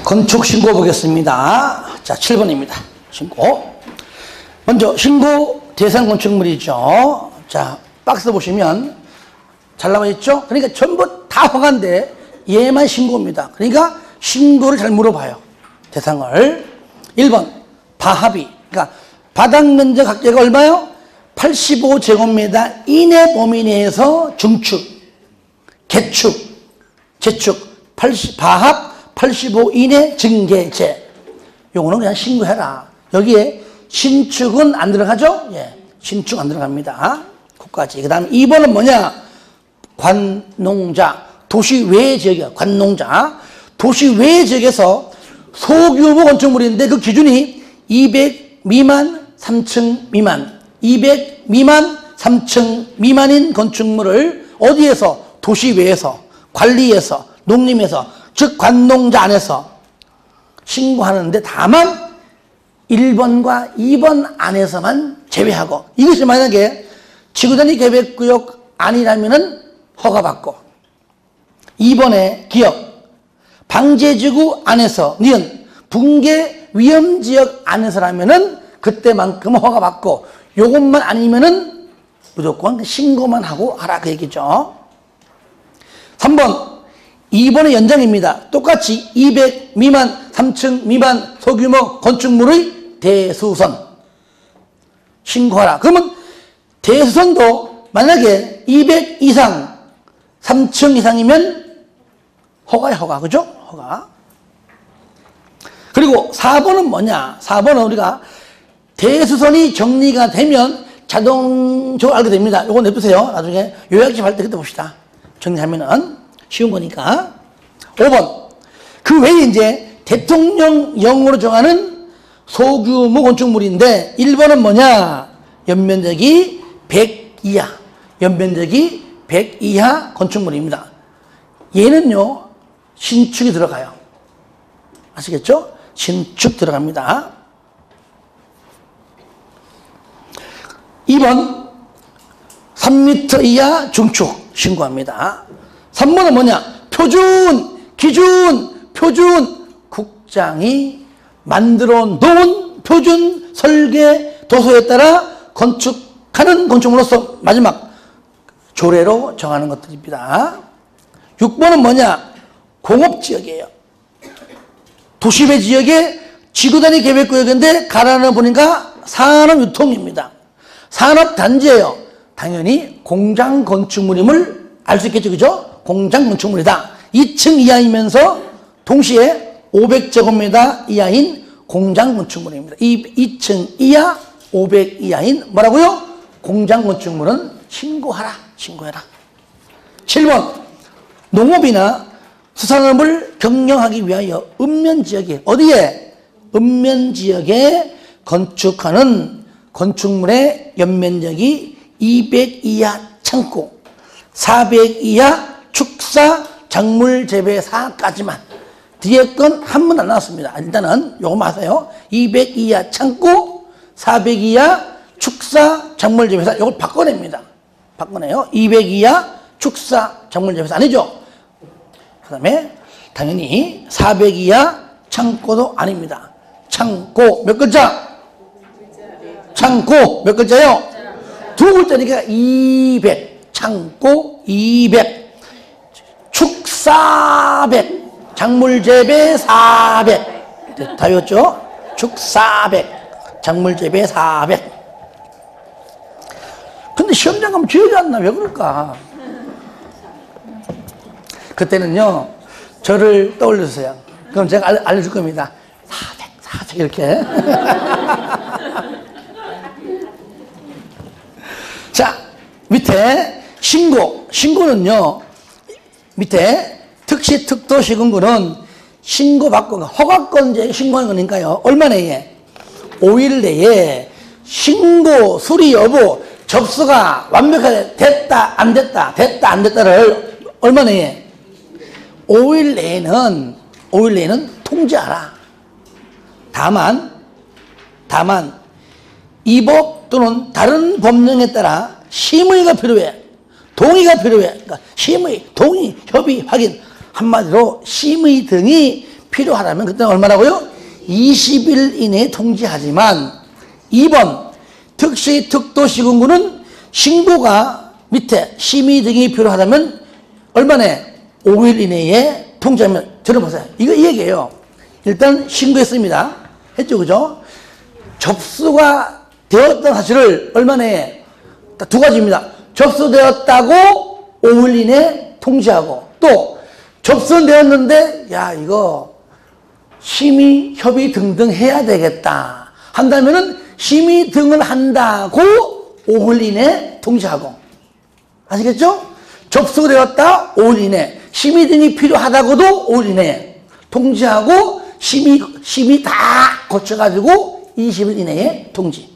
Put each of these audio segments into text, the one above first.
건축 신고 보겠습니다. 자, 7번입니다. 신고. 먼저 신고 대상 건축물이죠. 자, 박스 보시면 잘 나와 있죠? 그러니까 전부 다 허가인데 얘만 신고입니다. 그러니까 신고를 잘 물어봐요. 대상을. 1번 바합이. 그러니까 바닥 면적 합계가 얼마요? 85제곱미터 이내 범위 내에서 중축, 개축, 재축, 바합 85 이내 증개재. 요거는 그냥 신고해라. 여기에 신축은 안 들어가죠? 예. 신축 안 들어갑니다. 그까지. 그 다음 2번은 뭐냐? 관농자. 도시 외 지역이야. 관농자. 도시 외 지역에서 소규모 건축물인데 그 기준이 200 미만, 3층 미만. 200 미만, 3층 미만인 건축물을 어디에서? 도시 외에서, 관리에서, 농림에서, 즉 관농자 안에서 신고하는데 다만 1번과 2번 안에서만 제외하고, 이것이 만약에 지구단위 계획구역 아니라면은 허가받고, 2번에 기업 방제지구 안에서 니은 붕괴 위험지역 안에서라면은 그때만큼 허가받고, 요것만 아니면은 무조건 신고만 하고 하라 그 얘기죠. 3번 2번의 연장입니다. 똑같이 200 미만 3층 미만 소규모 건축물의 대수선 신고하라. 그러면 대수선도 만약에 200 이상 3층 이상이면 허가야 허가. 그죠? 허가. 그리고 4번은 뭐냐? 4번은 우리가 대수선이 정리가 되면 자동적으로 알게 됩니다. 이거 내보세요. 나중에 요약집 할 때 그때 봅시다. 정리하면은 쉬운 거니까. 5번. 그 외에 이제 대통령령으로 정하는 소규모 건축물인데 1번은 뭐냐? 연면적이 100 이하. 연면적이 100 이하 건축물입니다. 얘는요, 신축이 들어가요. 아시겠죠? 신축 들어갑니다. 2번 3m 이하 중축 신고합니다. 3번은 뭐냐? 표준, 기준, 표준 국장이 만들어 놓은 표준 설계 도서에 따라 건축하는 건축물로서 마지막 조례로 정하는 것들입니다. 6번은 뭐냐? 공업지역이에요. 도시배 지역의 지구단위 계획구역인데 가라는 보니까 산업유통입니다. 산업단지예요. 당연히 공장 건축물임을 알 수 있겠죠. 그죠? 공장 건축물이다. 2층 이하이면서 동시에 500제곱미터 이하인 공장 건축물입니다. 2층 이하 500 이하인 뭐라고요? 공장 건축물은 신고하라. 신고해라. 7번 농업이나 수산업을 경영하기 위하여 읍면지역에 어디에? 읍면지역에 건축하는 건축물의 연면적이 200 이하 창고, 400 이하 축사 작물 재배사까지만. 뒤에 건 한 번 안 나왔습니다. 일단은 요거만 하세요. 200 이하 창고, 400 이하 축사 작물 재배사. 요걸 바꿔냅니다. 바꿔내요. 200 이하 축사 작물 재배사 아니죠? 그 다음에 당연히 400 이하 창고도 아닙니다. 창고 몇 글자? 창고 몇 글자요? 두 글자니까 200. 창고 200. 축사 100. 작물재배 400. 다 외웠죠? 축사 100. 작물재배 400. 근데 시험장 가면 기억이 안 나. 왜 그럴까? 그때는요, 저를 떠올려주세요. 그럼 제가 알려줄 겁니다. 400, 400 이렇게. 자, 밑에 신고. 신고는요, 밑에 특시, 특도, 시군구는 신고받고 허가권제 신고하는 거니까요. 얼마 내에? 5일 내에 신고, 수리 여부, 접수가 완벽하게 됐다, 안 됐다, 됐다, 안 됐다를 얼마 내에? 5일 내에는 통지하라. 다만 이법 또는 다른 법령에 따라 심의가 필요해. 동의가 필요해. 그러니까 심의, 동의, 협의, 확인. 한마디로 심의 등이 필요하다면 그때는 얼마라고요? 20일 이내에 통지하지만 2번 특시 특도시군구는 신고가 밑에 심의 등이 필요하다면 얼마내? 5일 이내에 통지하면 들어보세요. 이거 이 얘기예요. 일단 신고했습니다. 했죠, 그죠? 접수가 되었던 사실을 얼마내? 두 가지입니다. 접수되었다고 5일 이내에 통지하고 또 접수되었는데 야 이거 심의, 협의 등등 해야 되겠다 한다면은 심의 등을 한다고 5일 이내에 통지하고 아시겠죠? 접수되었다 5일 이내 심의 등이 필요하다고도 5일 이내에 통지하고 심의 다 거쳐가지고 20일 이내에 통지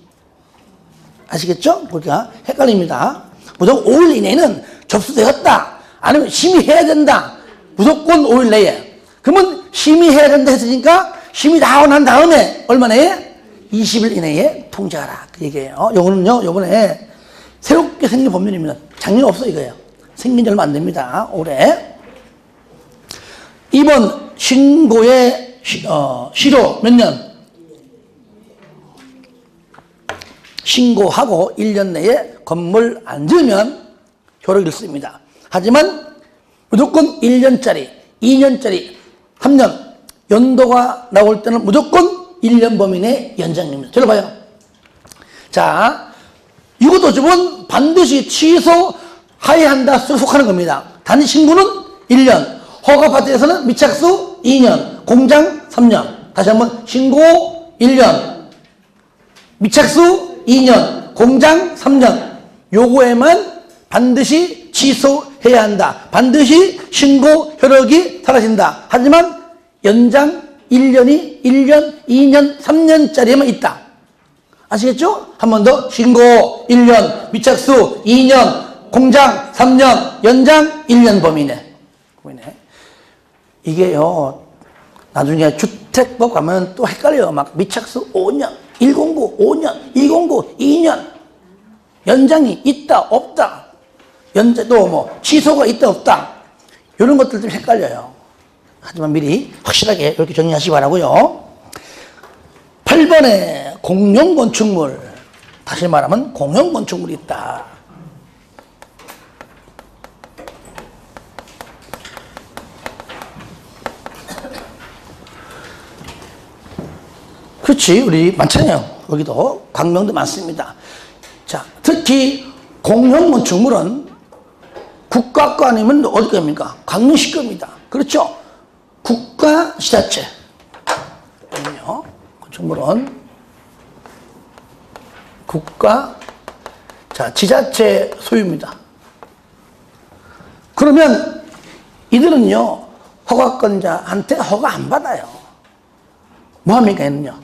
아시겠죠? 그러니까 헷갈립니다. 무조건 5일 이내는 접수되었다 아니면 심의해야 된다 무조건 5일 내에 그러면 심의해야 된다 했으니까 심의 다 난 다음에 얼마 내에? 20일 이내에 통지하라 그 얘기예요. 요거는요 요번에 새롭게 생긴 법률입니다. 작년에 없어 이거예요. 생긴 지 얼마 안 됩니다. 올해 2번 신고의 시효 몇 년? 신고하고 1년 내에 건물 안 지으면 효력이 있습니다. 하지만 무조건 1년짜리, 2년짜리, 3년 연도가 나올 때는 무조건 1년 범위 내 연장입니다. 들어봐요. 자, 이것도 어쩌면 반드시 취소하여야 한다 속하는 겁니다. 단위 신고는 1년, 허가 파트에서는 미착수 2년, 공장 3년. 다시 한번 신고 1년, 미착수 2년, 공장 3년. 요거에만 반드시 취소해야 한다. 반드시 신고 효력이 사라진다. 하지만 연장 1년이 1년, 2년, 3년짜리에만 있다. 아시겠죠? 한 번 더 신고 1년, 미착수 2년, 공장 3년, 연장 1년 범위네. 이게요 나중에 주택법 가면 또 헷갈려요. 막 미착수 5년, 109, 5년, 209, 2년 연장이 있다 없다 연장 또 뭐 취소가 있다 없다 이런 것들 좀 헷갈려요. 하지만 미리 확실하게 이렇게 정리하시기 바라고요. 8번에 공용건축물 다시 말하면 공용건축물이 있다. 그렇지 우리 많잖아요. 여기도 광명도 많습니다. 자 특히 공용건축물은 국가 거 아니면 어디 겁니까? 광명시 겁니다. 그렇죠? 국가 지자체 건축물은 국가 자 지자체 소유입니다. 그러면 이들은요 허가권자한테 허가 안 받아요. 뭐합니까 얘는요?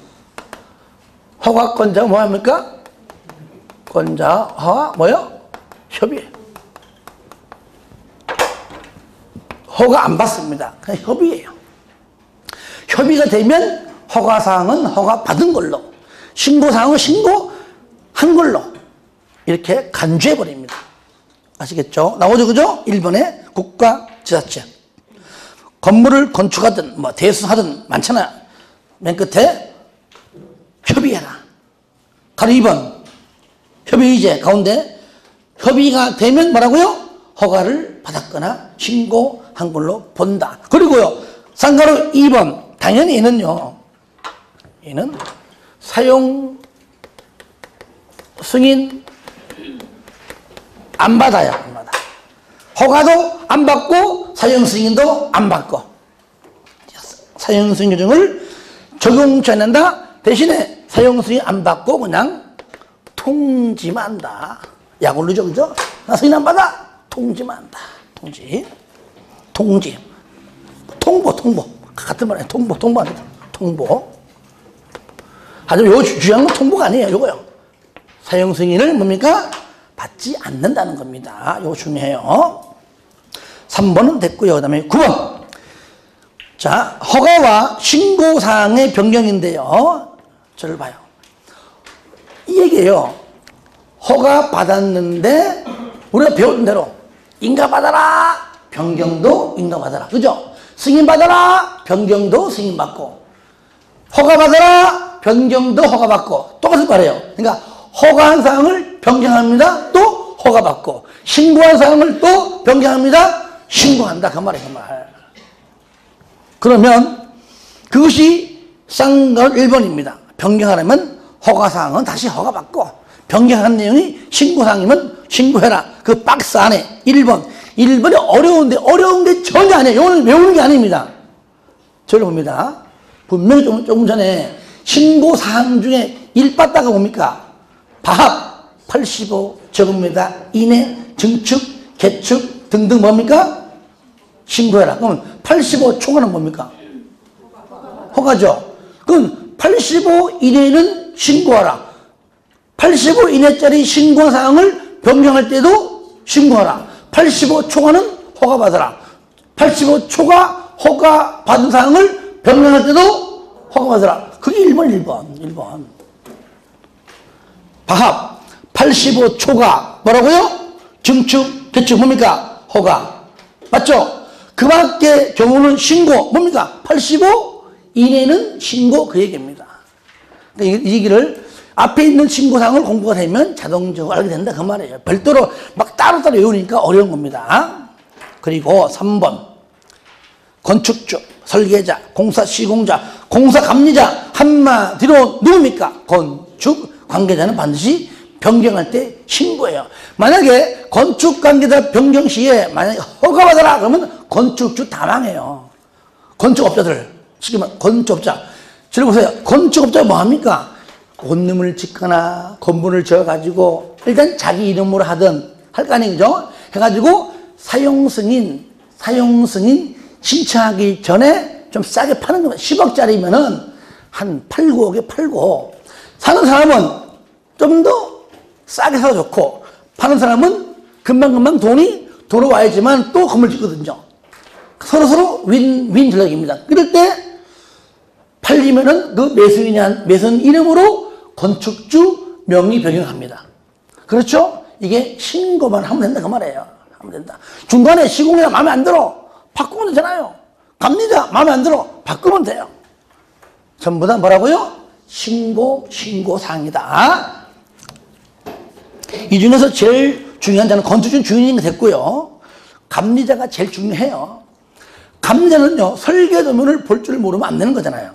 허가권자가 뭐합니까? 권자와 뭐요? 협의. 허가 안 받습니다. 그냥 협의예요. 협의가 되면 허가사항은 허가 받은 걸로 신고사항은 신고한 걸로 이렇게 간주해버립니다. 아시겠죠? 나오죠 그죠? 1번에 국가지자체 건물을 건축하든 뭐 대수하든 많잖아요. 맨 끝에 협의해라. 가로 2번 협의의제 가운데 협의가 되면 뭐라고요? 허가를 받았거나 신고한 걸로 본다. 그리고요 상가로 2번 당연히 얘는 사용 승인 안 받아요. 안 받아. 허가도 안 받고 사용 승인도 안 받고 사용 승인 규정을 적용치 않는다. 대신에 사용 승인 안 받고 그냥 통지만 한다. 약올르죠 그죠? 나 승인 안 받아. 통지만 한다. 통지. 통보. 같은 말이에요. 통보한다. 통보. 하지만 요 중요한 건 통보가 아니에요. 요거요. 사용 승인을 뭡니까? 받지 않는다는 겁니다. 요거 중요해요. 3번은 됐고요. 그 다음에 9번. 자, 허가와 신고사항의 변경인데요. 저를 봐요. 이 얘기예요. 허가 받았는데 우리가 배운 대로 인가받아라. 변경도 인가받아라. 그죠? 승인받아라 변경도 승인받고, 허가받아라 변경도 허가받고, 똑같은 말이에요. 그러니까 허가한 사항을 변경합니다. 또 허가받고, 신고한 사항을 또 변경합니다. 신고한다. 그 말이에요. 그 말. 그러면 그것이 쌍걸 1번입니다. 변경하려면 허가사항은 다시 허가받고, 변경한 내용이 신고사항이면 신고해라. 그 박스 안에 1번. 1번이 어려운데, 어려운 게 전혀 아니에요. 이거는 외우는 게 아닙니다. 저를 봅니다. 분명히 조금 전에 신고사항 중에 1빠따가 뭡니까? 바합 85제곱미터 이내 증축, 개축 등등 뭡니까? 신고해라. 그러면 85초과는 뭡니까? 허가죠. 그럼 85 이내는 신고하라. 85 이내짜리 신고한 사항을 변경할 때도 신고하라. 85 초과는 허가받아라. 85 초과 허가받은 사항을 변경할 때도 허가받아라. 그게 1번. 바합 85 초과 뭐라고요? 증축, 개축 뭡니까? 허가. 맞죠? 그 밖의 경우는 신고 뭡니까? 85 이내는 신고 그 얘기입니다. 그러니까 이 얘기를 앞에 있는 신고사항을 공부가 되면 자동적으로 알게 된다 그 말이에요. 별도로 막 따로따로 외우니까 어려운 겁니다. 그리고 3번 건축주, 설계자, 공사 시공자, 공사 감리자 한마디로 누굽니까? 건축 관계자는 반드시 변경할 때 신고해요. 만약에 건축 관계자 변경 시에 만약에 허가받아라 그러면 건축주 다 망해요. 건축업자들, 쉽게 말하면 건축업자. 저를 보세요. 건축업자가 뭐합니까? 원룸을 짓거나 건물을 지어가지고 일단 자기 이름으로 하든 할 거 아니에요. 그죠? 해가지고 사용승인 신청하기 전에 좀 싸게 파는 겁니다. 10억짜리면은 한 8, 9억에 팔고, 사는 사람은 좀 더 싸게 사서 좋고, 파는 사람은 금방금방 돈이 돌아와야지만 또 건물 짓거든요. 서로서로 윈윈 전략입니다. 그럴 때 팔리면은 그 매수인 이름으로 건축주 명의 변경합니다. 그렇죠? 이게 신고만 하면 된다 그 말이에요. 하면 된다. 중간에 시공자 마음에 안 들어 바꾸면 되잖아요. 갑니다. 마음에 안 들어 바꾸면 돼요. 전부 다 뭐라고요? 신고사항이다. 이 중에서 제일 중요한 자는 건축주 주인이 됐고요. 감리자가 제일 중요해요. 감리자는요, 설계도면을 볼 줄 모르면 안 되는 거잖아요.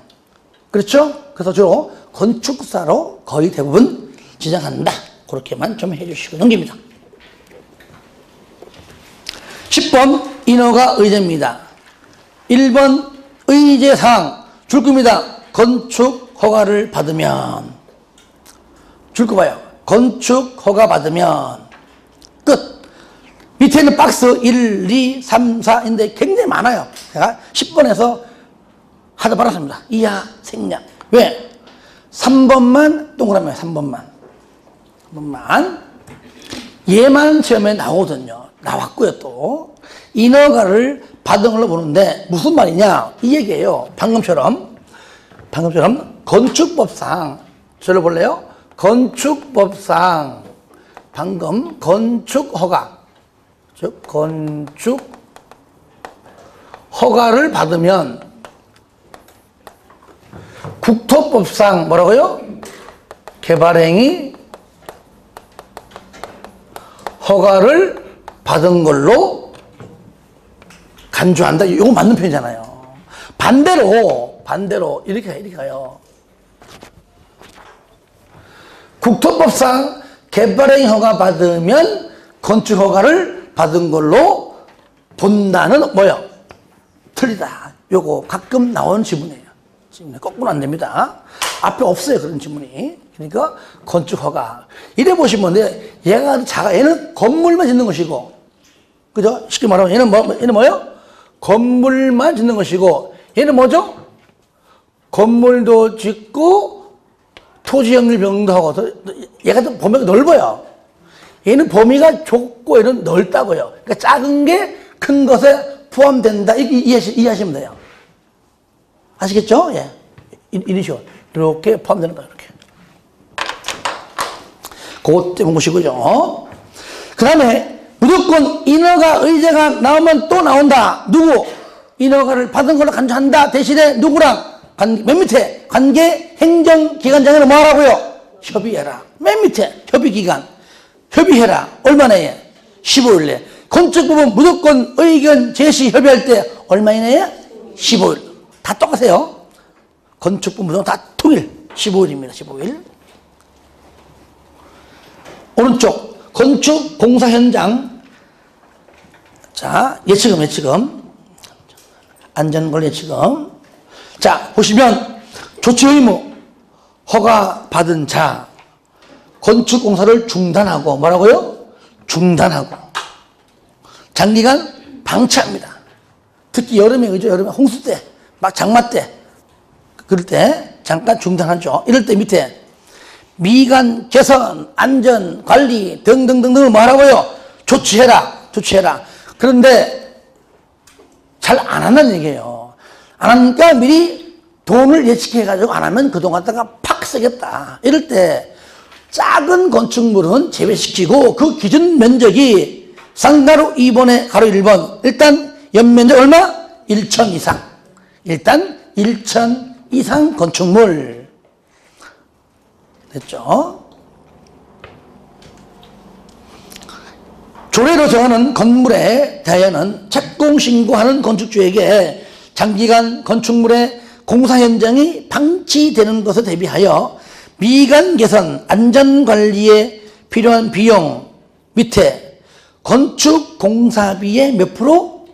그렇죠? 그래서 주로 건축사로 거의 대부분 지정한다. 그렇게만 좀 해주시고 넘깁니다. 10번 인허가 의제입니다. 1번 의제사항 줄 겁니다. 건축 허가를 받으면 줄 거 봐요. 건축 허가 받으면 끝. 밑에 있는 박스 1, 2, 3, 4인데 굉장히 많아요. 제가 10번에서 하다 말았습니다. 이하 생략. 왜? 3번만 동그라미에 3번만 얘만 시험에 나오거든요. 나왔고요. 또 인허가를 받은 걸로 보는데 무슨 말이냐 이 얘기예요. 방금처럼 건축법상 저를 볼래요? 건축법상 방금 건축허가 즉 건축허가를 받으면 국토법상 뭐라고요? 개발행위 허가를 받은 걸로 간주한다. 이거 맞는 표현이잖아요. 반대로 이렇게 가요. 국토법상 개발행위 허가 받으면 건축 허가를 받은 걸로 본다는 뭐요? 틀리다. 요거 가끔 나오는 지문이에요. 지금 거꾸로 안 됩니다. 앞에 없어요. 그런 지문이. 그러니까 건축 허가. 이래 보시면 얘가 얘는 건물만 짓는 것이고, 그죠? 쉽게 말하면 얘는 뭐요? 건물만 짓는 것이고, 얘는 뭐죠? 건물도 짓고 토지 영리 변경도 하고. 얘가 범위가 넓어요. 얘는 범위가 좁고 얘는 넓다고요. 그러니까 작은 게 큰 것에 포함된다. 이해하시면 돼요. 아시겠죠? 예. 이런 식으로 이렇게 포함되는 거예요. 이렇게. 그것 때문에 보시고요. 그 다음에 무조건 인허가 의제가 나오면 또 나온다. 누구? 인허가를 받은 걸로 간주한다. 대신에 누구랑? 맨 밑에 관계 행정기관장으로 뭐 하라고요? 협의해라. 맨 밑에 협의기간. 협의해라. 얼마나 해? 15일 내. 건축 부분 무조건 의견 제시 협의할 때 얼마 이내에? 15일. 다 똑같아요. 건축 부분 무조건 다 통일. 15일입니다. 15일. 오른쪽 건축 공사 현장. 자, 예치금. 안전관리 예치금. 자, 보시면 조치 의무 허가 받은 자 건축 공사를 중단하고 뭐라고요? 중단하고 장기간 방치합니다. 특히 여름에 그죠? 여름에 홍수 때, 막 장마 때 그럴 때 잠깐 중단하죠. 이럴 때 밑에 미관 개선, 안전 관리 등등등등을 뭐 하라고요? 조치해라. 그런데 잘 안 한다는 얘기예요. 안 하니까 미리 돈을 예측해가지고 안 하면 그동안 다가 팍 쓰겠다. 이럴 때 작은 건축물은 제외시키고 그 기준 면적이 상가로 2번에 가로 1번. 일단 연면적 얼마? 1천 이상. 일단 1천 이상 건축물. 됐죠? 조례로 정하는 건물에 대하여는 착공신고하는 건축주에게 장기간 건축물의 공사 현장이 방치되는 것에 대비하여 미관 개선, 안전관리에 필요한 비용 밑에 건축 공사비의 몇 프로?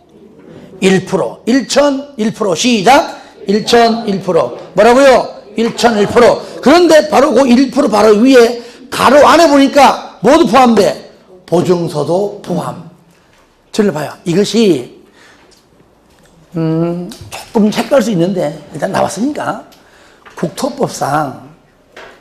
1%. 1,001%. 시작. 1,001%. 뭐라고요? 1,001%. 그런데 바로 그 1% 바로 위에 가로 안에 보니까 모두 포함돼. 보증서도 포함. 저를 봐요. 이것이 조금 색깔 수 있는데 일단 나왔으니까 국토법상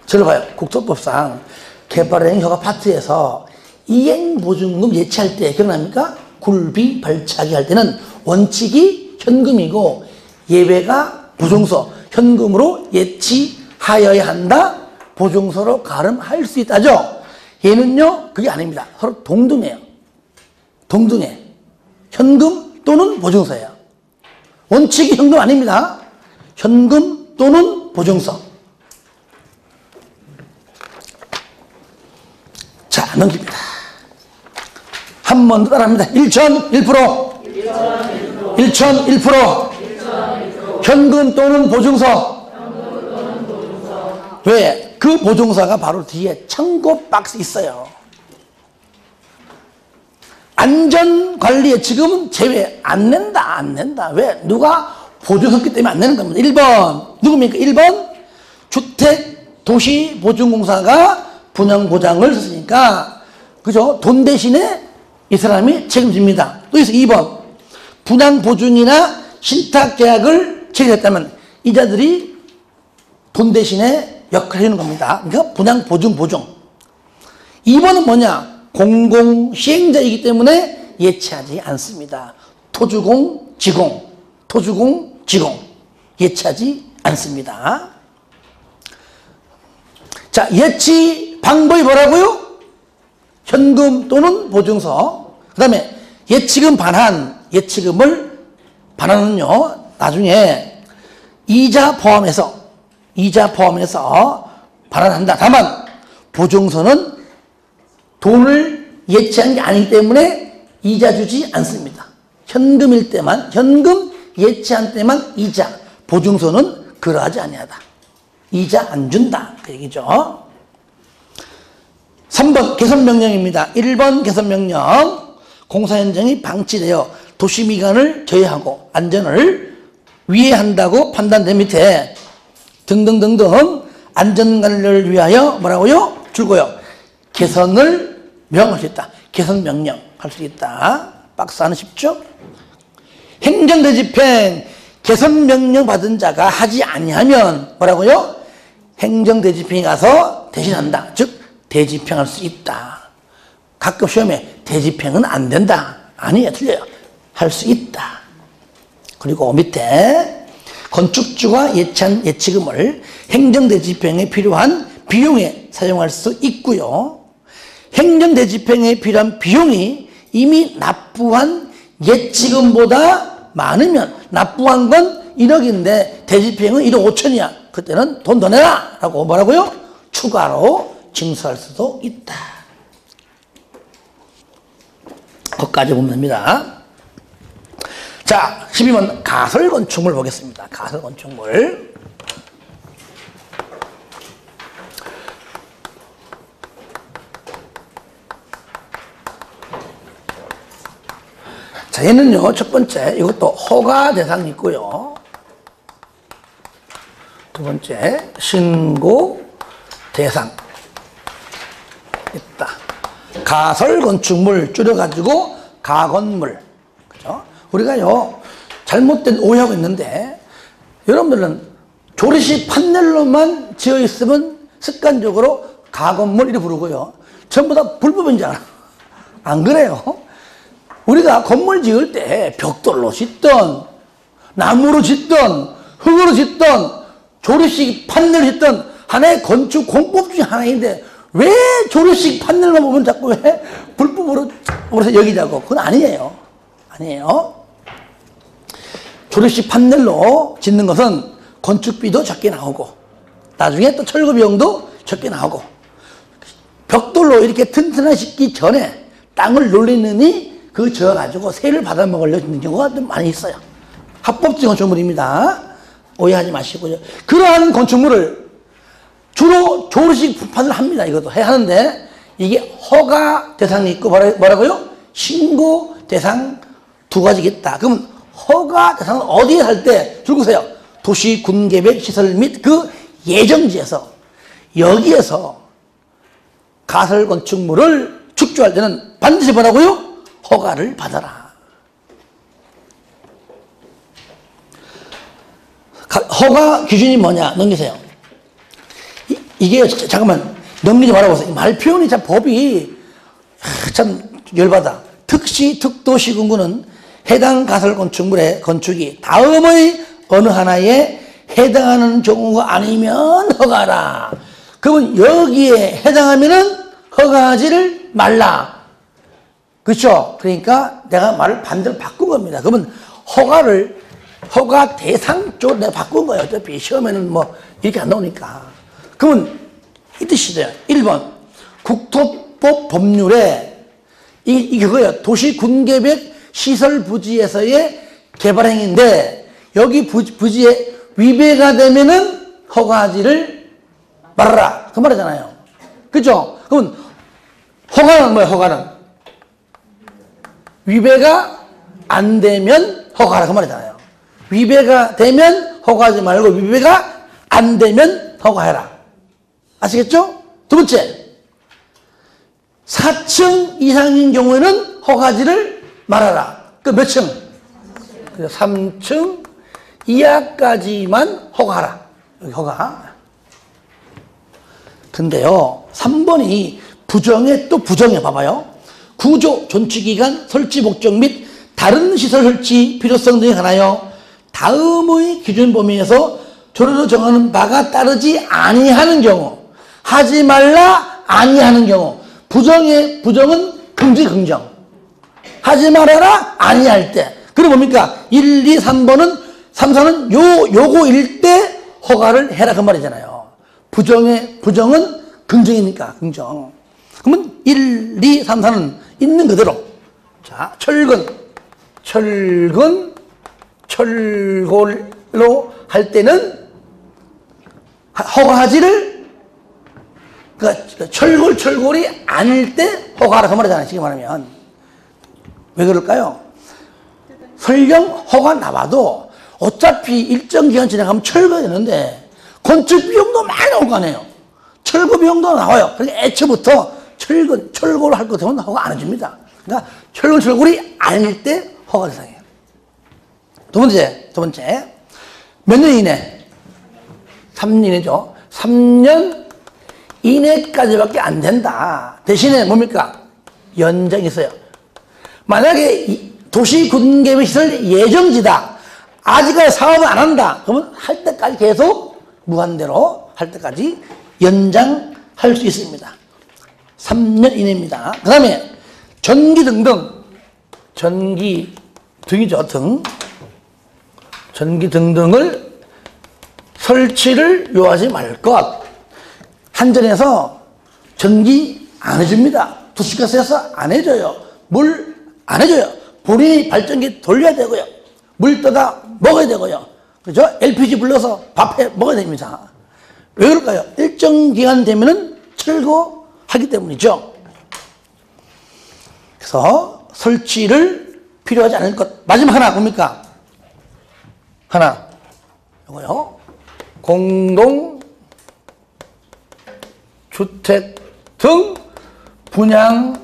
저를 봐요. 국토법상 개발행 허가 파트에서 이행보증금 예치할 때 기억납니까? 굴비 발차기 할 때는 원칙이 현금이고 예외가 보증서 현금으로 예치하여야 한다. 보증서로 가름할 수 있다죠. 얘는요 그게 아닙니다. 서로 동등해요. 동등해. 현금 또는 보증서예요. 원칙이 현금 아닙니다. 현금 또는 보증서. 자, 넘깁니다. 한 번 더 따라합니다. 1,001%. 1,001%. 현금 또는 보증서. 왜? 그 보증서가 바로 뒤에 청구 박스 있어요. 안전관리에 지금은 제외 안 낸다. 왜? 누가 보증했기 때문에 안 내는 겁니다. 1번 누굽니까? 1번 주택도시보증공사가 분양보장을 썼으니까 그죠? 돈 대신에 이 사람이 책임집니다. 또 있어 2번 분양보증이나 신탁계약을 체결했다면 이자들이 돈 대신에 역할을 해주는 겁니다. 그러니까 분양보증 보증. 2번은 뭐냐? 공공시행자이기 때문에 예치하지 않습니다. 토주공, 지공. 토주공, 지공. 예치하지 않습니다. 자, 예치 방법이 뭐라고요? 현금 또는 보증서. 그 다음에 예치금 반환. 예치금을 반환은요, 나중에 이자 포함해서 반환한다. 다만 보증서는 돈을 예치한 게 아니기 때문에 이자 주지 않습니다. 현금일 때만, 현금 예치한 때만 이자. 보증서는 그러하지 아니하다. 이자 안 준다. 그 얘기죠. 3번 개선명령입니다. 1번 개선명령. 공사 현장이 방치되어 도시미관을 제외하고 안전을 위해한다고 판단된 밑에 등등등등 안전관리를 위하여 뭐라고요? 줄고요. 개선을 명할 수 있다. 개선명령 할 수 있다. 박스 하나 쉽죠? 행정대집행 개선명령 받은 자가 하지 아니하면 뭐라고요? 행정대집행이 가서 대신한다. 즉 대집행할 수 있다. 가끔 시험에 대집행은 안 된다. 아니에요. 틀려요. 할 수 있다. 그리고 밑에 건축주가 예치한 예치금을 행정대집행에 필요한 비용에 사용할 수 있고요. 행정대집행에 필요한 비용이 이미 납부한 예치금보다 많으면 납부한 건 1억인데 대지비행은 1억 5천이야. 그때는 돈 더 내라! 라고 뭐라고요? 추가로 징수할 수도 있다. 거기까지 보면 됩니다. 자, 12번 가설건축물 보겠습니다. 가설건축물. 자, 얘는요, 첫 번째, 이것도 허가 대상이 있고요. 두 번째, 신고 대상 있다. 가설건축물 줄여가지고 가건물. 그죠? 우리가요, 잘못된 오해하고 있는데, 여러분들은 조리식 판넬로만 지어 있으면 습관적으로 가건물 이렇게 부르고요. 전부 다 불법인 줄 알아. 안 그래요? 우리가 건물 지을 때 벽돌로 짓던, 나무로 짓던, 흙으로 짓던, 조리식 판넬로 짓던 하나의 건축 공법 중에 하나인데, 왜 조리식 판넬만 보면 자꾸 왜 불법으로 여기자고? 그건 아니에요. 아니에요. 조리식 판넬로 짓는 것은 건축비도 적게 나오고, 나중에 또 철거 비용도 적게 나오고, 벽돌로 이렇게 튼튼하게 짓기 전에 땅을 놀리느니 그 저어가지고 세를 받아먹으려는 경우가 좀 많이 있어요. 합법적 건축물입니다. 오해하지 마시고요. 그러한 건축물을 주로 조리식 판을 합니다. 이것도 해야 하는데, 이게 허가 대상이 있고 뭐라고요? 신고 대상 두 가지가 있다. 그럼 허가 대상은 어디에 할 때 줄거세요? 도시 군계획 시설 및 그 예정지에서, 여기에서 가설 건축물을 축조할 때는 반드시 뭐라고요? 허가를 받아라. 허가 기준이 뭐냐? 넘기세요. 이게 잠깐만 넘기지 말아보세요. 말 표현이 참 법이 참 열받아. 특시 특도시군구는 해당 가설 건축물의 건축이 다음의 어느 하나에 해당하는 경우가 아니면 허가라. 그러면 여기에 해당하면은 허가하지를 말라. 그렇죠? 그러니까 내가 말을 반대로 바꾼 겁니다. 그러면 허가 대상 쪽으로 내가 바꾼 거예요. 어차피 시험에는 뭐 이렇게 안 나오니까. 그러면 이 뜻이 돼요. 1번 국토법 법률에 이거예요. 도시군계획 시설부지에서의 개발행위인데, 여기 부지에 위배가 되면은 허가하지를 말아라. 그 말이잖아요. 그죠? 그러면 허가는 뭐예요? 허가는 위배가 안 되면 허가하라. 그 말이잖아요. 위배가 되면 허가하지 말고 위배가 안 되면 허가해라. 아시겠죠? 두 번째, 4층 이상인 경우에는 허가지를 말아라. 그 몇 층? 3층 이하까지만 허가하라. 여기 허가. 근데요, 3번이 부정에 또 부정해. 봐봐요. 구조, 존치기간, 설치 목적 및 다른 시설 설치 필요성 등에 관하여 다음의 기준 범위에서 조례로 정하는 바가 따르지 아니하는 경우, 하지 말라 아니하는 경우. 부정은 긍정. 하지 말아라 아니할 때. 그리고 뭡니까? 1, 2, 3번은 3, 4는 요거일 때 허가를 해라. 그 말이잖아요. 부정은 긍정이니까, 긍정. 그러면 1, 2, 3, 4는 있는 그대로. 자, 철골로 할 때는 허가하지를, 그러니까 철골이 아닐 때 허가하라. 그 말이잖아요. 지금 말하면. 왜 그럴까요? 설령 허가 나와도 어차피 일정 기간 지나가면 철거가 되는데 건축 비용도 많이 나올 거 아니에요. 철거 비용도 나와요. 그러니까 애초부터 철거를 할 것 같으면 허가 안 해줍니다. 그러니까 철골이 아닐 때 허가 대상이에요. 두 번째. 몇 년 이내? 3년 이내죠. 3년 이내까지밖에 안 된다. 대신에 뭡니까? 연장이 있어요. 만약에 도시군계획시설 예정지다. 아직까지 사업을 안 한다. 그러면 할 때까지 계속 무한대로 할 때까지 연장할 수 있습니다. 3년 이내입니다. 그 다음에 전기 등등. 전기 등이죠. 등. 전기 등등을 설치를 요하지 말 것. 한전에서 전기 안 해줍니다. 도시가스에서 안 해줘요. 물 안 해줘요. 본인이 발전기 돌려야 되고요. 물 떠다 먹어야 되고요. 그죠? LPG 불러서 밥해 먹어야 됩니다. 왜 그럴까요? 일정 기간 되면은 철거하기 때문이죠. 그래서 설치를 필요하지 않을 것. 마지막 하나 뭡니까? 하나. 이거요. 공동 주택 등 분양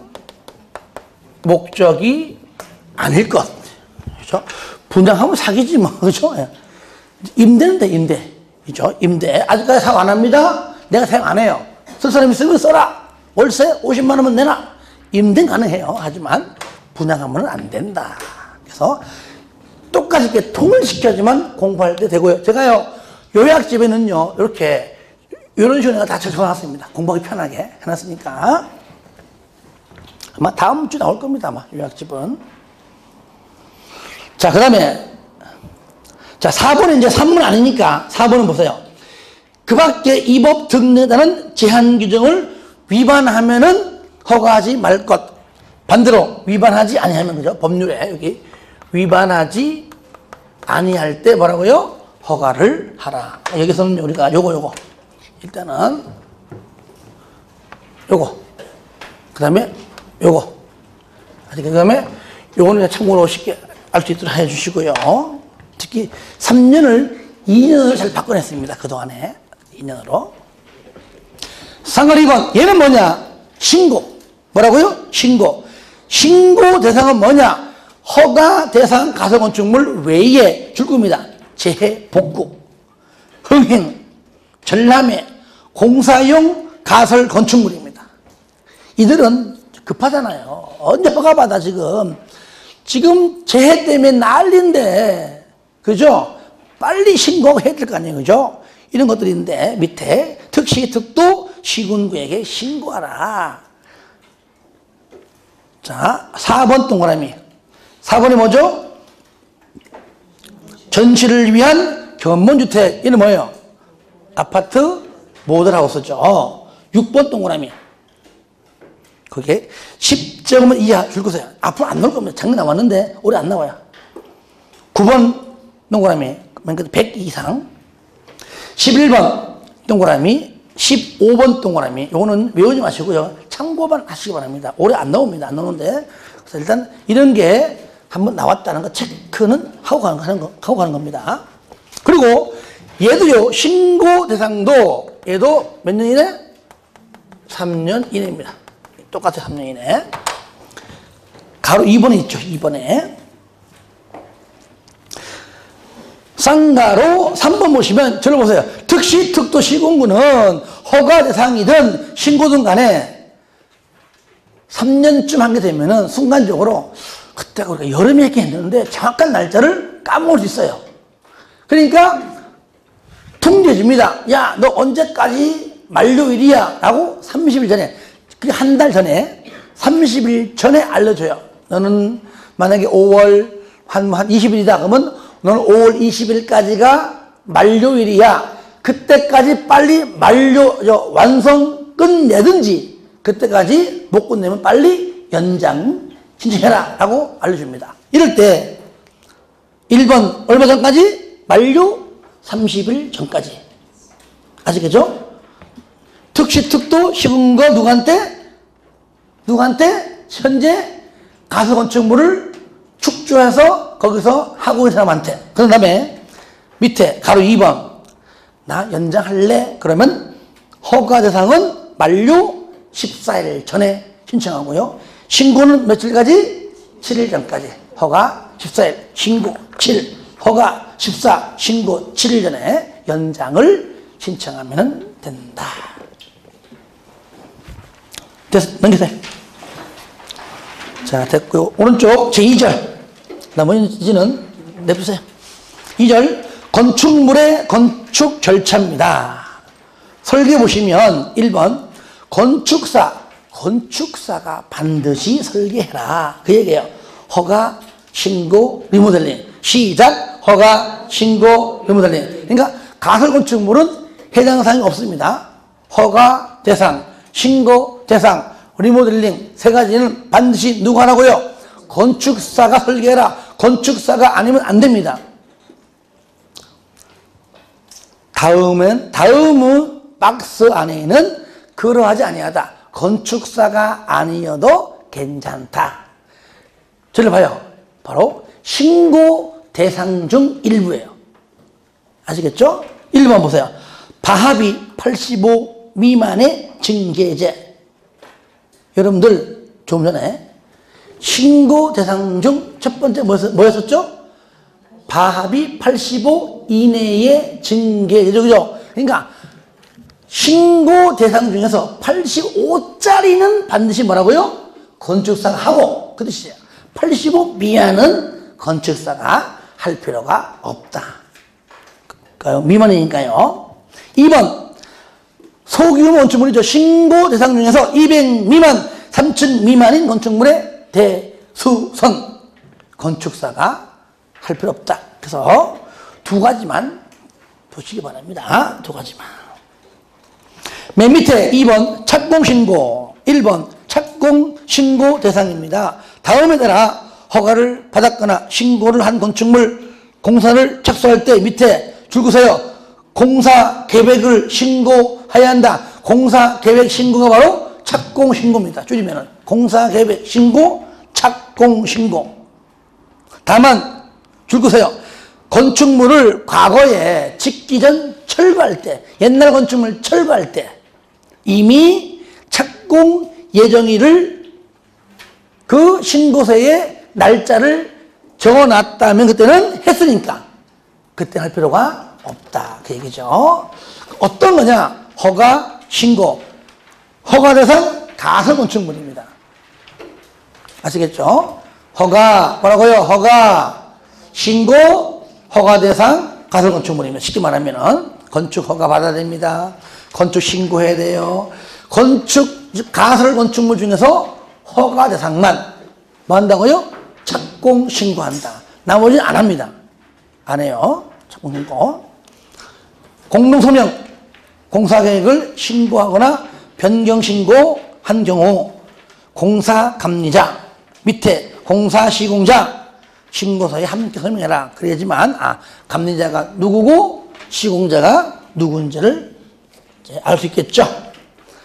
목적이 아닐 것. 그죠? 분양하면 사기지 뭐. 그죠? 임대는 돼, 임대. 그죠? 임대. 아직까지 사용 안 합니다. 내가 사용 안 해요. 쓸 사람 있으면 써라. 월세 50만 원만 내놔. 임대는 가능해요. 하지만 분양하면 안 된다. 그래서 똑같이 이렇게 통일시켜야지만 공부할 때 되고요. 제가요, 요약집에는요, 이렇게, 이런 식으로 내가 다 적어놨습니다. 공부하기 편하게 해놨으니까. 아마 다음 주 나올 겁니다. 아마 요약집은. 자, 그 다음에, 자, 4번은 이제 3문 아니니까 4번은 보세요. 그 밖에 이 법 등에다는 제한 규정을 위반하면은 허가하지 말 것. 반대로 위반하지 아니하면, 그죠? 법률에 여기 위반하지 아니할 때 뭐라고요? 허가를 하라. 여기서는 우리가 요거 일단은 요거 그 다음에 요거 그 다음에 요거는 참고로 쉽게 알 수 있도록 해주시고요. 특히 3년을 2년으로 잘 바꿔냈습니다. 그동안에 2년으로. 상관 2번 얘는 뭐냐? 신고. 뭐라고요? 신고. 신고 대상은 뭐냐? 허가 대상 가설건축물 외에 줄 겁니다. 재해, 복구, 흥행, 전람회, 공사용 가설 건축물입니다. 이들은 급하잖아요. 언제 허가 받아 지금. 지금 재해 때문에 난리인데, 그죠? 빨리 신고해야 될 거 아니에요. 그죠? 이런 것들인데 밑에 특시, 특도, 시군구에게 신고하라. 자, 4번 동그라미. 4번이 뭐죠? 전시를 위한 견본주택. 이는 뭐예요? 아파트 모델하우스죠. 6번 동그라미. 그게 10제곱미터 이하 줄 거세요. 앞으로 안 나올 겁니다. 작년 나왔는데 올해 안 나와요. 9번 동그라미. 100 이상. 11번 동그라미. 15번 동그라미. 요거는 외우지 마시고요. 참고만 하시기 바랍니다. 올해 안 나옵니다. 안 나오는데. 그래서 일단 이런 게 한번 나왔다는 거 체크는 하고 가는 겁니다. 그리고 얘도요, 신고 대상도 얘도 몇 년 이내? 3년 이내입니다. 똑같아요, 3년 이내. 가로 2번에 있죠, 2번에. 쌍가로 3번 보시면 저를 보세요. 특시, 특도, 시군구는 허가 대상이든 신고든 간에 3년쯤 한 게 되면은 순간적으로 그때가 우리가 여름에 이렇게 했는데 정확한 날짜를 까먹을 수 있어요. 그러니까 통지해줍니다. 야, 너 언제까지 만료일이야? 라고 30일 전에, 그게 한 달 전에, 30일 전에 알려줘요. 너는 만약에 5월 한 20일이다 그러면 너는 5월 20일까지가 만료일이야. 그때까지 빨리 완성 끝내든지 그때까지 못 끝내면 빨리 연장 신청해라 라고 알려줍니다. 이럴 때 1번 얼마 전까지? 만료 30일 전까지. 아시겠죠? 특시, 특도, 시군거 누구한테? 현재 가설건축물을 축조해서 거기서 하고 있는 사람한테. 그 다음에 밑에 가로 2번 나 연장할래? 그러면 허가 대상은 만료 14일 전에 신청하고요. 신고는 며칠까지? 7일 전까지. 허가 14일, 신고 7일, 허가 14, 신고 7일 전에 연장을 신청하면 된다. 됐어, 넘기세요. 자, 됐고요. 오른쪽 제2절. 나머지는 내주세요. 2절, 건축물의 건축 절차입니다. 설계 보시면 1번, 건축사가 반드시 설계해라. 그 얘기예요. 허가, 신고, 리모델링. 시작, 허가, 신고, 리모델링. 그러니까 가설 건축물은 해당 사항이 없습니다. 허가 대상, 신고 대상, 리모델링 세 가지는 반드시 누가 하라고요? 건축사가 설계해라. 건축사가 아니면 안 됩니다. 다음은 박스 안에는 그러하지 아니하다. 건축사가 아니어도 괜찮다. 저를 봐요. 바로 신고 대상 중 일부예요. 아시겠죠? 1번 보세요. 바합이 85 미만의 증계제. 여러분들 좀 전에 신고 대상 중 첫 번째 뭐였었죠? 바합이 85 이내의 증계제죠. 그죠? 그러니까 신고 대상 중에서 85짜리는 반드시 뭐라고요? 건축사가 하고 그 뜻이에요. 85 미만은 건축사가 할 필요가 없다. 미만이니까요. 2번 소규모 건축물이죠. 신고 대상 중에서 200 미만, 3층 미만인 건축물의 대수선 건축사가 할 필요 없다. 그래서 두 가지만 보시기 바랍니다. 두 가지만. 맨 밑에 2번 착공신고, 1번 착공신고 대상입니다. 다음에 따라 허가를 받았거나 신고를 한 건축물 공사를 착수할 때 밑에 줄 그세요. 공사 계획을 신고해야 한다. 공사 계획 신고가 바로 착공 신고입니다. 줄이면은 공사 계획 신고, 착공 신고. 다만 줄 그세요. 건축물을 과거에 짓기 전 철거할 때, 옛날 건축물 철거할 때 이미 착공 예정일을 그 신고서에 날짜를 적어놨다면 그때는 했으니까 그때 할 필요가 없다. 그 얘기죠. 어떤 거냐? 허가, 신고. 허가 대상 가설 건축물입니다. 아시겠죠? 허가, 뭐라고요? 허가, 신고, 허가 대상 가설 건축물입니다. 쉽게 말하면은 건축 허가 받아야 됩니다. 건축 신고해야 돼요. 건축 가설 건축물 중에서 허가 대상만 뭐 한다고요? 착공 신고한다. 나머지는 안 합니다. 안 해요. 착공 신고. 공동소명, 공사계획을 신고하거나 변경 신고한 경우 공사 감리자 밑에 공사 시공자 신고서에 함께 설명해라. 그래야지만 감리자가 누구고 시공자가 누군지를 알 수 있겠죠.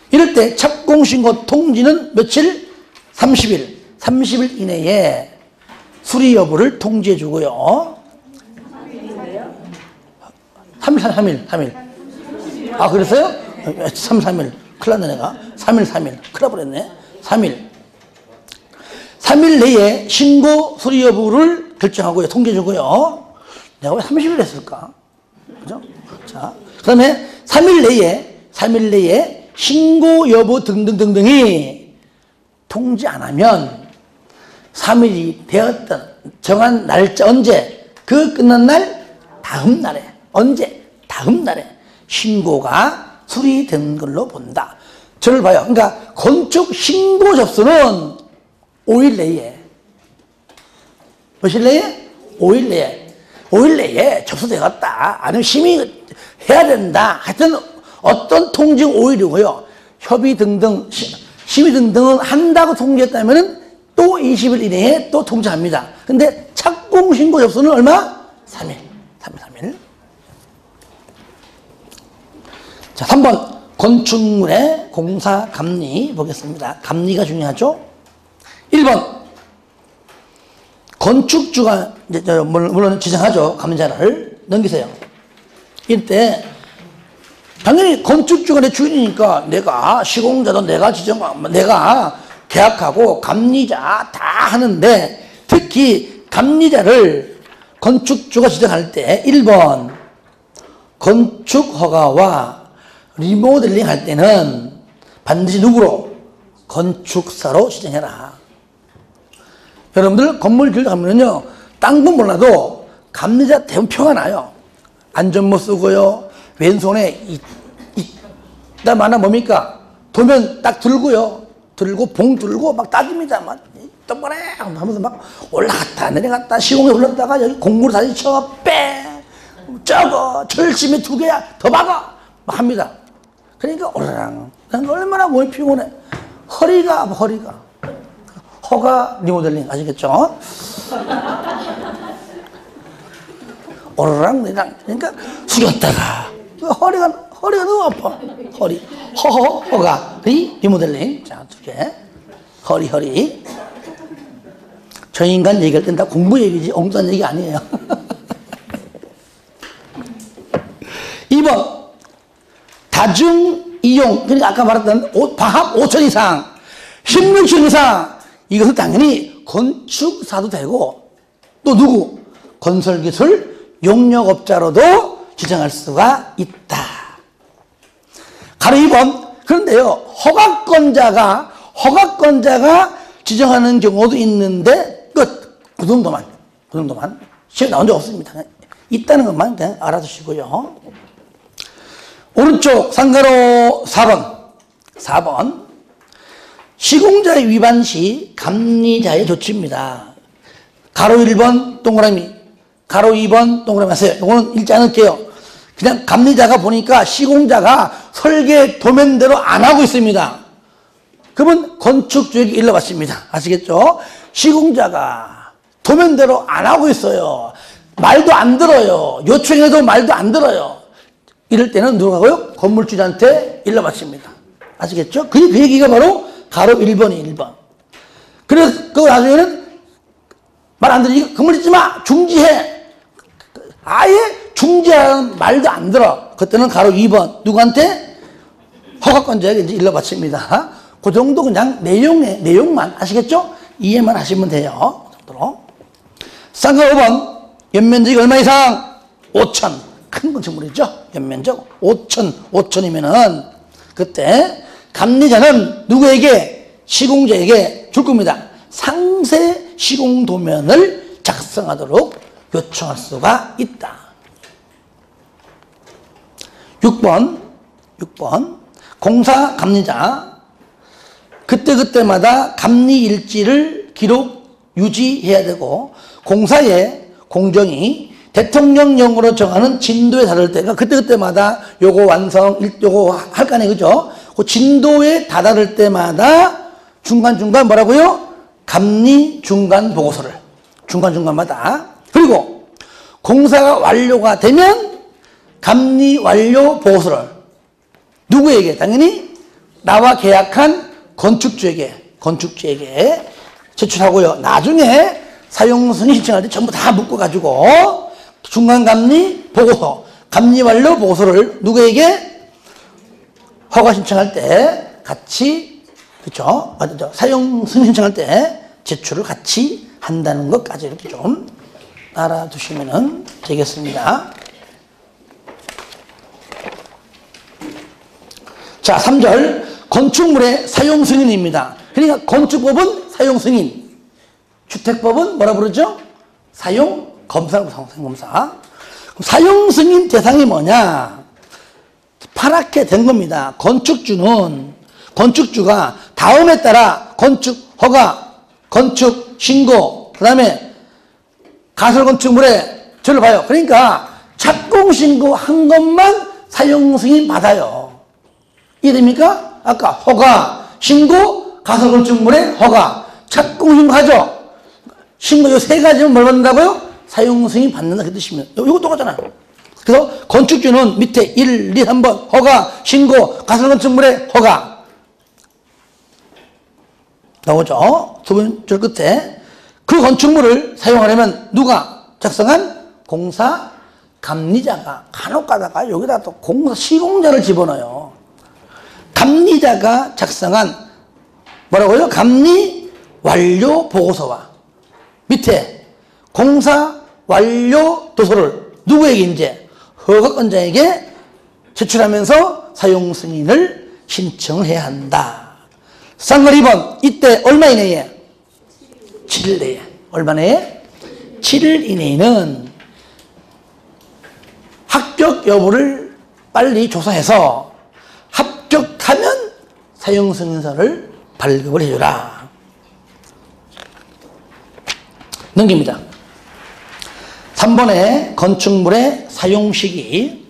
이럴 때 착공 신고 통지는 며칠? 30일. 30일 이내에 수리 여부를 통지해 주고요. 3일. 아, 그랬어요? 3일. 큰일 났네, 내가. 3일. 큰일 나버렸네. 3일 내에 신고 수리 여부를 결정하고요. 통지해 주고요. 내가 왜 30일 했을까? 그죠? 자, 그 다음에 3일 내에 신고 여부 등등등등이 통지 안 하면 3일이 되었던 정한 날짜 언제? 그 끝난 날 다음 날에 언제? 다음 날에 신고가 수리된 걸로 본다. 저를 봐요. 그러니까 건축 신고 접수는 5일 내에 며칠 내에? 5일 내에 접수되었다. 아니면 심의 해야 된다. 하여튼 어떤 통지는 5일이고요. 협의 등등 심의 등등은 한다고 통지했다면 또 20일 이내에 또 통지합니다. 근데 착공 신고 접수는 얼마? 3일. 자, 3번 건축물의 공사 감리 보겠습니다. 감리가 중요하죠. 1번 건축주가 물론 지정하죠. 감리자를 넘기세요. 이때 당연히 건축주가 내 주인이니까 내가 시공자도 내가 내가 계약하고 감리자 다 하는데 특히 감리자를 건축주가 지정할 때 1번 건축 허가와 리모델링 할 때는 반드시 누구로? 건축사로 지정해라. 여러분들 건물 지으러 가면요, 딴 건 몰라도 감리자 대부분 표가 나요. 안전모 쓰고요, 왼손에 이따만한 뭡니까? 도면 딱 들고요, 들고 봉 들고 막 따집니다. 막 똑바로 해 하면서 막 올라갔다 내려갔다 시공에 올랐다가 여기 공구를 다시 쳐 빼 저거 철심이 2개야 더 박아 막 합니다. 그러니까 오르랑 얼마나 몸이 피곤해. 허리가 허가 리모델링 아시겠죠? 오르랑 내랑 그러니까 숙였다가 허리가 너무 아파. 허가 리모델링. 자, 2개. 허리. 저 인간 얘기할 땐 다 공부 얘기지 엉뚱한 얘기 아니에요. 2번 다중 이용. 그러니까 아까 말했던 과합 5천 이상, 16천 이상. 이것은 당연히 건축사도 되고 또 누구? 건설기술 용역업자로도 지정할 수가 있다. 가로 2번. 그런데요, 허가권자가 지정하는 경우도 있는데 끝. 그 정도만. 시험에 나온 적 없습니다. 있다는 것만 그냥 알아두시고요. 오른쪽 상가로 4번. 시공자의 위반 시 감리자의 조치입니다. 가로 1번 동그라미, 가로 2번 동그라미 하세요. 이거는 읽지 않을게요. 그냥 감리자가 보니까 시공자가 설계 도면대로 안 하고 있습니다. 그러면 건축주에게 일러받습니다. 아시겠죠? 시공자가 도면대로 안 하고 있어요. 말도 안 들어요. 요청해도 말도 안 들어요. 이럴 때는 누가고요? 건물주한테 일러받습니다. 아시겠죠? 그 얘기가 바로 가로 1번이 1번. 그래서 그 나중에는 말 안 들으니까 건물 짓지 마! 중지해! 아예 중지하는 말도 안 들어. 그때는 가로 2번. 누구한테? 허가권자에게 이제 일러바칩니다. 그 정도 그냥 내용만 아시겠죠? 이해만 하시면 돼요. 그 정도로. 쌍가 5번. 연면적이 얼마 이상? 5천. 큰 건축물이죠. 연면적 5천이면은 그때 감리자는 누구에게? 시공자에게 줄 겁니다. 상세 시공도면을 작성하도록 요청할 수가 있다. 6번 공사 감리자 그때마다 감리 일지를 기록 유지해야 되고 공사의 공정이 대통령령으로 정하는 진도에 다를 때가 그때마다 요거 완성 요거 할 거 아니에요, 그죠? 그 진도에 다다를 때마다 중간중간 뭐라고요? 감리 중간 보고서를 중간중간마다. 그리고 공사가 완료가 되면 감리 완료 보고서를 누구에게? 당연히 나와 계약한 건축주에게 제출하고요. 나중에 사용 승인 신청할 때 전부 다 묶어가지고 중간 감리 보고서, 감리 완료 보고서를 누구에게? 허가 신청할 때 같이, 그렇죠? 맞죠? 사용 승인 신청할 때 제출을 같이 한다는 것까지 이렇게 좀 알아두시면 되겠습니다. 자, 3절. 건축물의 사용 승인입니다. 그러니까 건축법은 사용 승인, 주택법은 뭐라 부르죠? 사용 검사. 사용 승인 대상이 뭐냐? 파랗게 된 겁니다. 건축주가 다음에 따라 건축 허가, 건축 신고, 그 다음에 가설 건축물에 저를 봐요. 그러니까 착공 신고한 것만 사용 승인 받아요. 이해됩니까? 아까 허가, 신고, 가설 건축물에 허가, 착공 신고하죠. 신고 이 3가지면 뭘 받는다고요? 사용 승인 받는다 그 뜻이면. 이거 똑같잖아요. 그래서 건축주는 밑에 1, 2, 3번 허가, 신고, 가설 건축물의 허가 나오죠. 두 번째 끝에 그 건축물을 사용하려면 누가 작성한? 공사 감리자가. 간혹 가다가 여기다 또 공사 시공자를 집어넣어요. 감리자가 작성한 뭐라고요? 감리 완료 보고서와 밑에 공사 완료 도서를 누구에게 이제 허가권자에게 제출하면서 사용 승인을 신청해야 한다. 쌍걸 2번. 이때 얼마 이내에? 7일 내에. 얼마 내에? 7일 이내에는 합격 여부를 빨리 조사해서 합격하면 사용 승인서를 발급을 해주라. 넘깁니다. 3번에 건축물의 사용시기.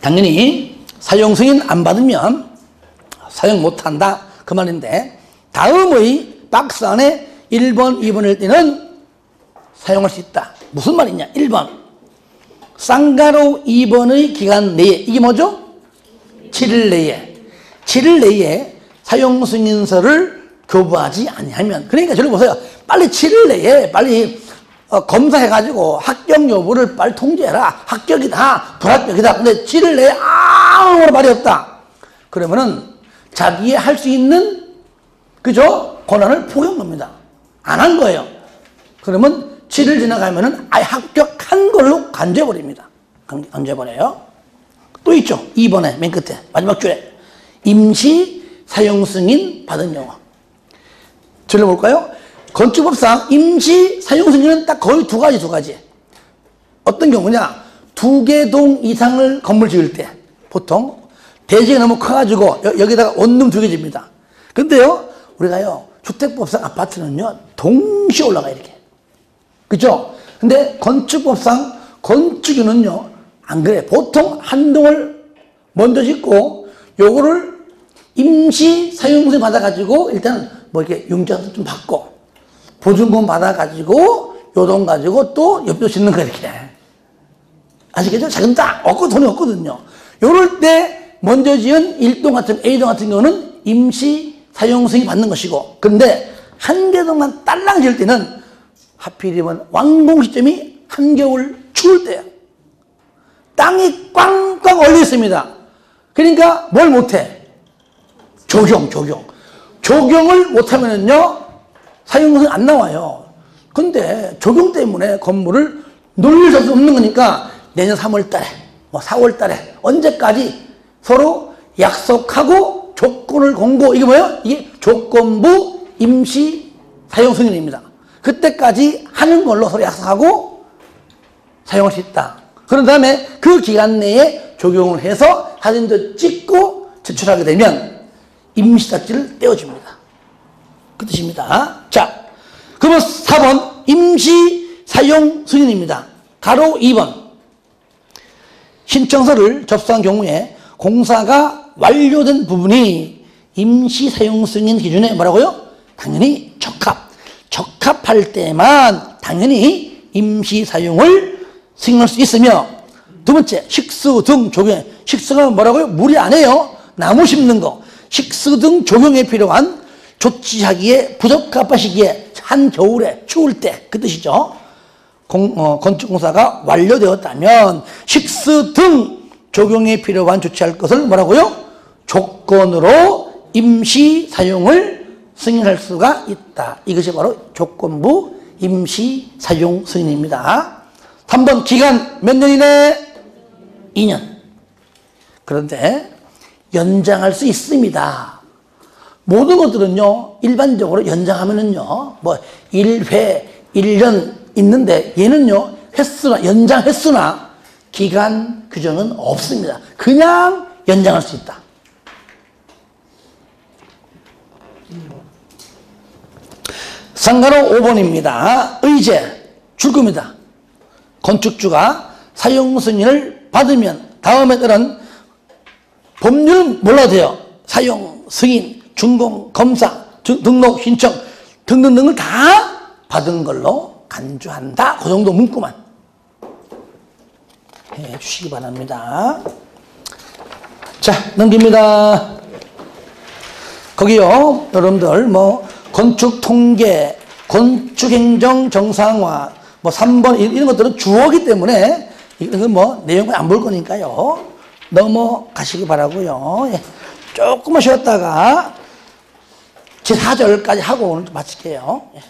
당연히 사용 승인 안 받으면 사용 못한다 그 말인데, 다음의 박스 안에 1번, 2번일 때는 사용할 수 있다. 무슨 말이냐? 1번 쌍가로 2번의 기간 내에, 이게 뭐죠? 7일 내에, 7일 내에 사용 승인서를 교부하지 아니하면, 그러니까 저를 보세요. 빨리 7일 내에 빨리 검사해가지고 합격 여부를 빨리 통지해라. 합격이다, 불합격이다. 근데 7일 내에 아무런 말이 없다. 그러면은 자기의 할 수 있는, 그죠? 권한을 포기한 겁니다. 안 한 거예요. 그러면 7일 지나가면은 아예 합격한 걸로 간주해버립니다. 간주해버려요. 또 있죠. 2번에 맨 끝에 마지막 줄에 임시 사용 승인 받은 경우. 들려볼까요? 건축법상 임시 사용 승인은 딱 거의 두 가지. 어떤 경우냐? 2개 동 이상을 건물 지을 때 보통 대지가 너무 커가지고 여기다가 원룸 2개 집니다. 근데요, 우리가요, 주택법상 아파트는요, 동시에 올라가, 이렇게. 그죠? 근데 건축법상 건축유는요, 안 그래. 보통 한 동을 먼저 짓고, 요거를 임시 사용승인 받아가지고, 일단 뭐 이렇게 융자도 좀 받고, 보증금 받아가지고, 요 돈 가지고 또 옆에 짓는 거, 이렇게. 아시겠죠? 자금 딱 없고 돈이 없거든요. 요럴 때 먼저 지은 1동 같은, A동 같은 경우는 임시 사용 승인 받는 것이고, 근데 한 개 동만 딸랑 지을 때는 하필이면 완공 시점이 한겨울 추울 때예요. 땅이 꽝꽝 얼려 있습니다. 그러니까 뭘 못해? 조경을 못하면은요, 사용 승인 안 나와요. 근데 조경 때문에 건물을 놀릴 수 없는 거니까 내년 3월 달에, 뭐 4월 달에, 언제까지 서로 약속하고 조건을 공고, 이게 뭐예요? 이게 조건부 임시 사용 승인입니다. 그때까지 하는 걸로 서로 약속하고 사용할 수 있다. 그런 다음에 그 기간 내에 적용을 해서 사진도 찍고 제출하게 되면 임시딱지를 떼어줍니다. 그 뜻입니다. 자, 그러면 4번 임시 사용 승인입니다. 가로 2번 신청서를 접수한 경우에 공사가 완료된 부분이 임시 사용 승인 기준에 뭐라고요? 당연히 적합할 때만 당연히 임시 사용을 승인할 수 있으며, 두 번째 식수 등 조경. 식수가 뭐라고요? 물이 아니에요. 나무 심는 거. 식수 등 조경에 필요한 조치하기에 부적합한 시기에, 한겨울에 추울 때 그 뜻이죠. 건축공사가 완료되었다면 식수 등 조경에 필요한 조치할 것을 뭐라고요? 조건으로 임시 사용을 승인할 수가 있다. 이것이 바로 조건부 임시 사용 승인입니다. 3번 기간 몇 년이네? 2년. 그런데 연장할 수 있습니다. 모든 것들은요, 일반적으로 연장하면은요, 뭐 1회, 1년 있는데 얘는요, 연장 횟수나 기간 규정은 없습니다. 그냥 연장할 수 있다. 상가로 5번입니다. 의제, 줄 겁니다. 건축주가 사용 승인을 받으면 다음에 따른 법률은 몰라도 돼요. 사용 승인, 준공, 검사, 등록, 신청 등등등을 다 받은 걸로 간주한다. 그 정도 문구만 해 주시기 바랍니다. 자, 넘깁니다. 거기요, 여러분들 뭐 건축 통계, 건축 행정 정상화, 뭐 3번 이런 것들은 주어기 때문에 이건 뭐 내용을 안 볼 거니까요, 넘어가시기 바라고요. 예. 조금만 쉬었다가 제 4절까지 하고 오늘 좀 마칠게요. 예.